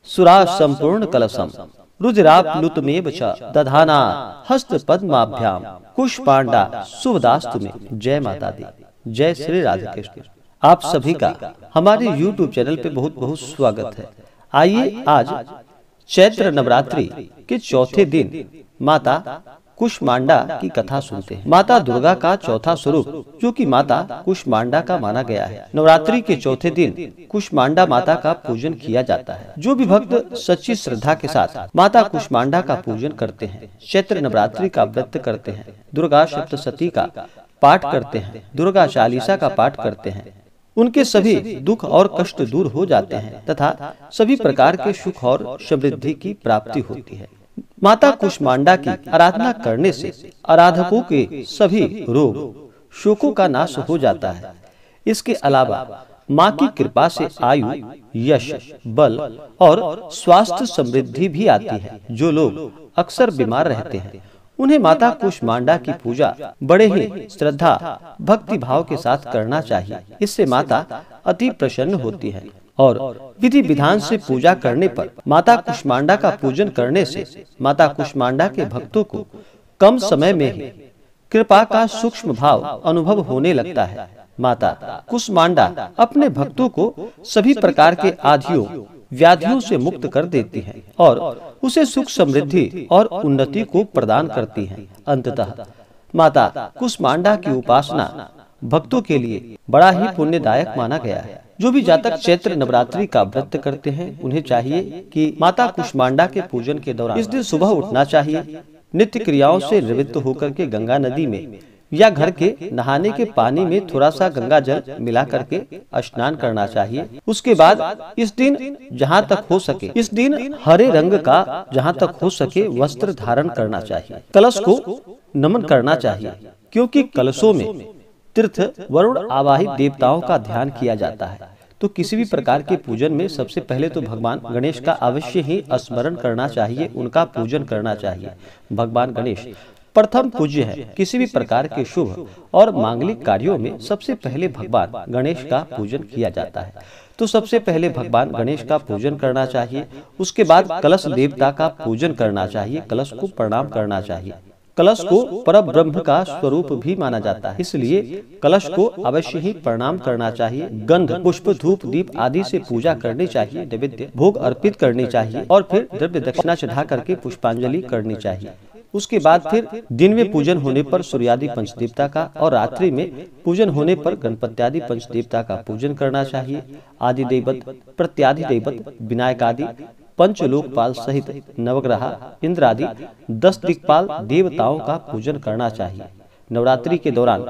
सुरा संपूर्ण कलशम रुद्राप्लुतमेव च दधाना हस्त पद्माभ्याम कुशपांडा शुभदास्तु में। जय माता दी। जय श्री राधे कृष्ण। आप सभी का हमारे YouTube चैनल पे बहुत बहुत स्वागत है। आइए आज चैत्र नवरात्रि के चौथे दिन माता कुष्मांडा की कथा सुनते हैं। माता दुर्गा का चौथा स्वरूप जो कि माता कुष्मांडा का माना गया है। नवरात्रि के चौथे दिन कुष्मांडा माता का पूजन किया जाता है। जो भी भक्त सच्ची श्रद्धा के साथ माता कुष्मांडा का पूजन करते हैं, चैत्र नवरात्रि का व्रत करते हैं, दुर्गा सप्तशती का पाठ करते हैं, दुर्गा चालीसा का पाठ करते हैं, उनके सभी दुख और कष्ट दूर हो जाते हैं तथा सभी प्रकार के सुख और समृद्धि की प्राप्ति होती है। माता कुष्मांडा की आराधना करने से आराधकों के सभी रोग शोकों का नाश हो जाता है। इसके अलावा माँ की कृपा से आयु, यश, बल और स्वास्थ्य समृद्धि भी आती है। जो लोग अक्सर बीमार रहते हैं उन्हें माता कुष्मांडा की पूजा बड़े ही श्रद्धा भक्ति भाव के साथ करना चाहिए। इससे माता अति प्रसन्न होती है और विधि विधान से पूजा करने पर माता कुष्मांडा का पूजन करने से माता कुष्मांडा के भक्तों को कम समय में ही कृपा का सूक्ष्म भाव अनुभव होने लगता है। माता कुष्मांडा अपने भक्तों को सभी प्रकार के आधियों व्याधियों से मुक्त कर देती है और उसे सुख समृद्धि और उन्नति को प्रदान करती है। अंततः माता कुष्मांडा की उपासना भक्तों के लिए बड़ा ही पुण्यदायक माना गया है। जो भी जातक चैत्र नवरात्रि का व्रत करते हैं उन्हें चाहिए कि माता कुष्मांडा के पूजन के दौरान इस दिन सुबह उठना चाहिए, नित्य क्रियाओं से निवृत्त होकर के गंगा नदी में या घर के नहाने के पानी में थोड़ा सा गंगा जल मिला करके स्नान करना चाहिए। उसके बाद इस दिन जहाँ तक हो सके, इस दिन हरे रंग का जहाँ तक हो सके वस्त्र धारण करना चाहिए। कलश को नमन करना चाहिए क्योंकि कलशों में तीर्थ वरुण आवाहित देवताओं का ध्यान किया जाता है। तो किसी भी प्रकार के पूजन में सबसे पहले तो भगवान गणेश का अवश्य ही स्मरण करना चाहिए, उनका पूजन करना चाहिए। भगवान गणेश प्रथम पूज्य है। किसी भी प्रकार के शुभ और मांगलिक कार्यों में सबसे पहले भगवान गणेश का पूजन किया जाता है। तो सबसे पहले भगवान गणेश का पूजन करना चाहिए। उसके बाद कलश देवता का पूजन करना चाहिए, कलश को प्रणाम करना चाहिए। कलश को परब्रह्म का स्वरूप भी माना जाता है, इसलिए कलश को अवश्य ही प्रणाम करना चाहिए। गंध, पुष्प, धूप, दीप आदि से पूजा करनी चाहिए, नैवेद्य भोग अर्पित करनी चाहिए और फिर द्रव्य दक्षिणा चढ़ा करके पुष्पांजलि करनी चाहिए। उसके बाद फिर दिन में पूजन होने पर सूर्यादि पंचदेवता का और रात्रि में पूजन होने पर गणपत्यादि पंचदेवता का पूजन करना चाहिए। आदि दैवत, प्रत्यादि दैवत, विनायक आदि पंचलोकपाल सहित नवग्रह, इंद्र आदि 10 दिक्पाल देवताओं का पूजन करना चाहिए। नवरात्रि के दौरान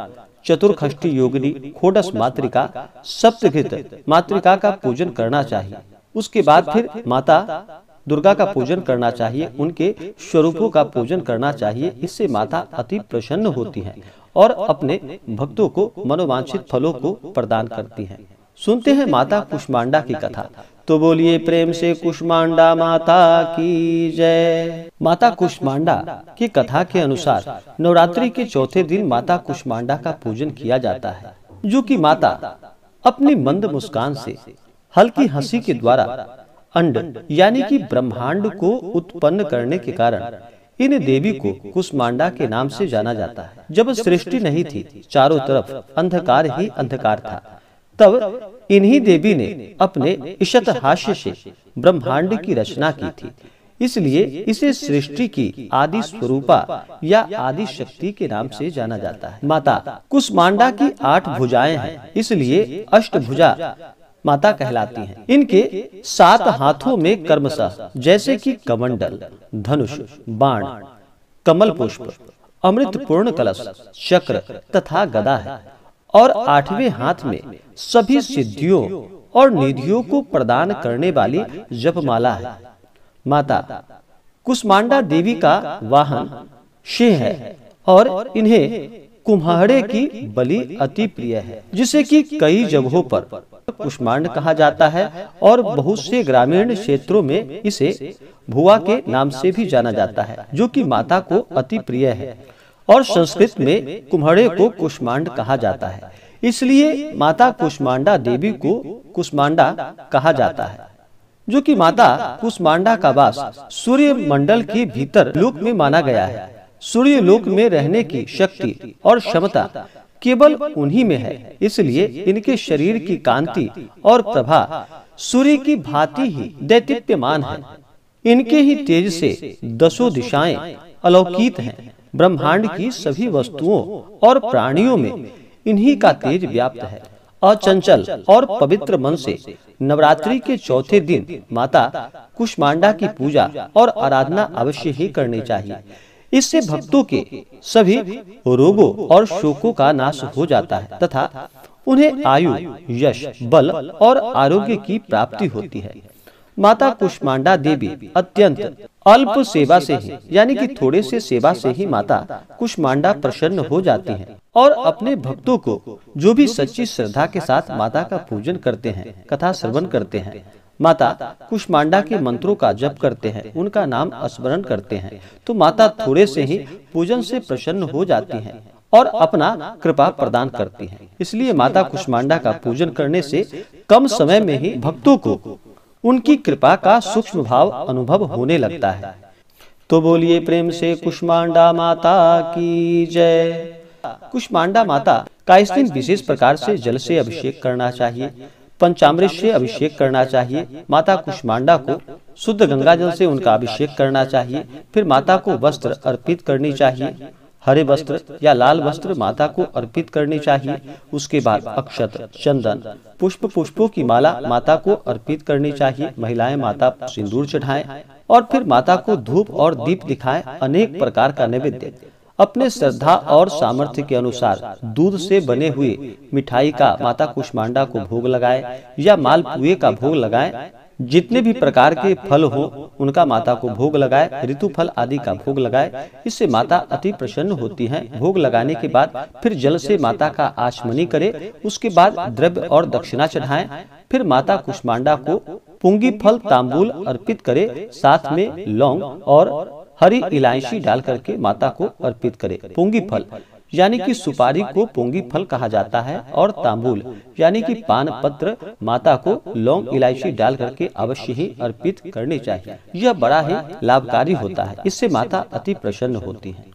चतुर्षष्ठी योगिनी, खोडस मातृका, सप्तघृत मातृका का पूजन करना चाहिए। उसके बाद फिर माता दुर्गा का पूजन करना चाहिए, उनके स्वरूपों का पूजन करना चाहिए। इससे माता अति प्रसन्न होती हैं और अपने भक्तों को मनोवांछित फलों को प्रदान करती हैं। सुनते हैं माता कुष्मांडा की कथा। तो बोलिए प्रेम से कुष्मांडा माता की जय। माता कुष्मांडा की कथा के अनुसार नवरात्रि के चौथे दिन माता कुष्मांडा का पूजन किया जाता है, जो कि माता अपनी मंद मुस्कान से, हल्की हंसी के द्वारा अंड यानी कि ब्रह्मांड को उत्पन्न करने के कारण इन देवी को कुष्मांडा के नाम से जाना जाता है। जब सृष्टि नहीं थी, चारों तरफ अंधकार ही अंधकार था, तब इन्हीं देवी ने अपने ईशत हास्य से ब्रह्मांड की रचना की थी। इसलिए इसे सृष्टि की आदि स्वरूपा या आदि शक्ति के नाम से जाना जाता है। माता कुष्मांडा की 8 भुजाएं हैं, इसलिए अष्टभुजा माता कहलाती हैं। इनके 7 हाथों में कर्मशः जैसे कि कमंडल, धनुष, बाण, कमल पुष्प, अमृत पूर्ण कलश, चक्र तथा गदा है और 8वें हाथ में सभी सिद्धियों और निधियों को प्रदान करने वाली जपमाला है। माता कुष्मांडा देवी का वाहन सिंह है और इन्हें कुम्हाड़े की बलि अति प्रिय है, जिसे कि कई जगहों पर कुष्मांड कहा जाता है और बहुत से ग्रामीण क्षेत्रों में इसे भुआ के नाम से भी जाना जाता है, जो कि माता को अति प्रिय है। और संस्कृत में कुम्हाड़े को कुष्मांड कहा जाता है, इसलिए माता कुष्मांडा देवी को कुष्मांडा कहा जाता है। जो कि माता कुष्मांडा का वास सूर्य मंडल के भीतर लोक में माना गया है। सूर्य लोक में रहने की शक्ति और क्षमता केवल उन्हीं में है, इसलिए इनके शरीर की कांति और प्रभा सूर्य की भांति ही दैदीप्यमान है। इनके ही तेज से दसों दिशाएं अलौकित हैं। ब्रह्मांड की सभी वस्तुओं और प्राणियों में इन्हीं का तेज व्याप्त है। अचंचल और पवित्र मन से नवरात्रि के चौथे दिन माता कुष्मांडा की पूजा और आराधना अवश्य ही करनी चाहिए। इससे भक्तों के सभी रोगों और शोकों का नाश हो जाता है तथा उन्हें आयु, यश, बल और आरोग्य की प्राप्ति होती है। माता कुष्मांडा देवी अत्यंत अल्प सेवा से ही, यानी कि थोड़े से सेवा से ही माता कुष्मांडा प्रसन्न हो जाती हैं और अपने भक्तों को जो भी सच्ची श्रद्धा के साथ माता का पूजन करते हैं, कथा श्रवण करते हैं, माता कुष्मांडा के मंत्रों का जप करते हैं, उनका नाम स्मरण करते हैं, तो माता थोड़े से ही पूजन से प्रसन्न हो जाती हैं और अपना कृपा प्रदान करती हैं। इसलिए माता कुष्मांडा का पूजन करने से कम समय में ही भक्तों को उनकी कृपा का सूक्ष्म भाव अनुभव होने लगता है। तो बोलिए प्रेम से कुष्मांडा माता की जय। कुष्मांडा माता का इस दिन विशेष प्रकार से जल से अभिषेक करना चाहिए, पंचामृत से अभिषेक करना चाहिए। माता कुष्मांडा को शुद्ध गंगा जल से उनका अभिषेक करना चाहिए। फिर माता को वस्त्र अर्पित करनी चाहिए, हरे वस्त्र या लाल वस्त्र माता को अर्पित करनी चाहिए। उसके बाद अक्षत, चंदन, पुष्पों की माला माता को अर्पित करनी चाहिए। महिलाएं माता सिंदूर चढ़ाएं और फिर माता को धूप और दीप दिखाएं। अनेक प्रकार का नैवेद्य अपने श्रद्धा और सामर्थ्य के अनुसार दूध से बने हुए मिठाई का माता कुष्मांडा को भोग लगाए या मालपुए का भोग लगाए। जितने भी प्रकार के फल हो उनका माता को भोग लगाए, ऋतु फल आदि का भोग लगाए। इससे माता अति प्रसन्न होती हैं। भोग लगाने के बाद फिर जल से माता का आचमनी करे। उसके बाद द्रव्य और दक्षिणा चढ़ाएं। फिर माता कुष्मांडा को पुंगी फल तांबूल अर्पित करे, साथ में लौंग और हरी इलायची डाल करके माता को अर्पित करे। पुंगी फल यानी कि सुपारी को पुंगी फल कहा जाता है और तांबूल यानी कि पान पत्र माता को लौंग इलायची डाल करके अवश्य ही अर्पित करनी चाहिए। यह बड़ा ही लाभकारी होता है, इससे माता अति प्रसन्न होती है।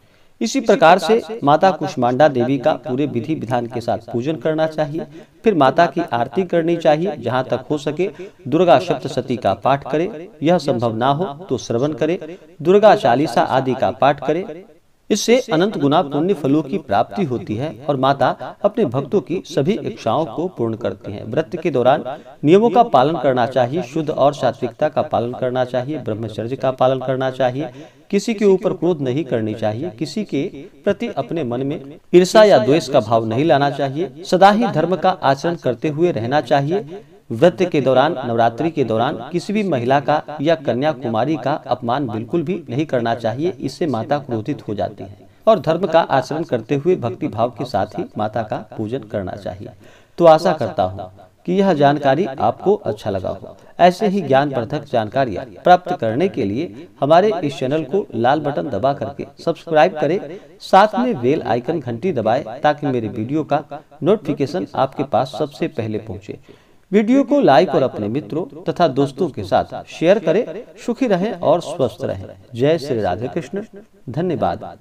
इसी प्रकार से माता कुष्मांडा देवी का पूरे विधि विधान के साथ पूजन करना चाहिए। फिर माता की आरती करनी चाहिए। जहाँ तक हो सके दुर्गा सप्तशती का पाठ करे, यह संभव ना हो तो श्रवण करे। दुर्गा चालीसा आदि का पाठ करे। इससे अनंत गुना पुण्य फलों की प्राप्ति होती है और माता अपने भक्तों की सभी इच्छाओं को पूर्ण करती हैं। व्रत के दौरान नियमों का पालन करना चाहिए, शुद्ध और सात्विकता का पालन करना चाहिए, ब्रह्मचर्य का पालन करना चाहिए, किसी के ऊपर क्रोध नहीं करनी चाहिए, किसी के प्रति अपने मन में ईर्ष्या या द्वेष का भाव नहीं लाना चाहिए, सदा ही धर्म का आचरण करते हुए रहना चाहिए। व्रत के दौरान, नवरात्रि के दौरान किसी भी महिला का या कन्या कुमारी का अपमान बिल्कुल भी नहीं करना चाहिए, इससे माता क्रोधित हो जाती है। और धर्म का आचरण करते हुए भक्ति भाव के साथ ही माता का पूजन करना चाहिए। तो आशा करता हूँ कि यह जानकारी आपको अच्छा लगा हो। ऐसे ही ज्ञानवर्धक जानकारियाँ प्राप्त करने के लिए हमारे इस चैनल को लाल बटन दबा करके सब्सक्राइब करें, साथ में बेल आइकन घंटी दबाएं ताकि मेरे वीडियो का नोटिफिकेशन आपके पास सबसे पहले पहुँचे। वीडियो को लाइक और अपने मित्रों तथा दोस्तों के साथ शेयर करें। सुखी रहें और स्वस्थ रहें। जय श्री राधे कृष्ण। धन्यवाद।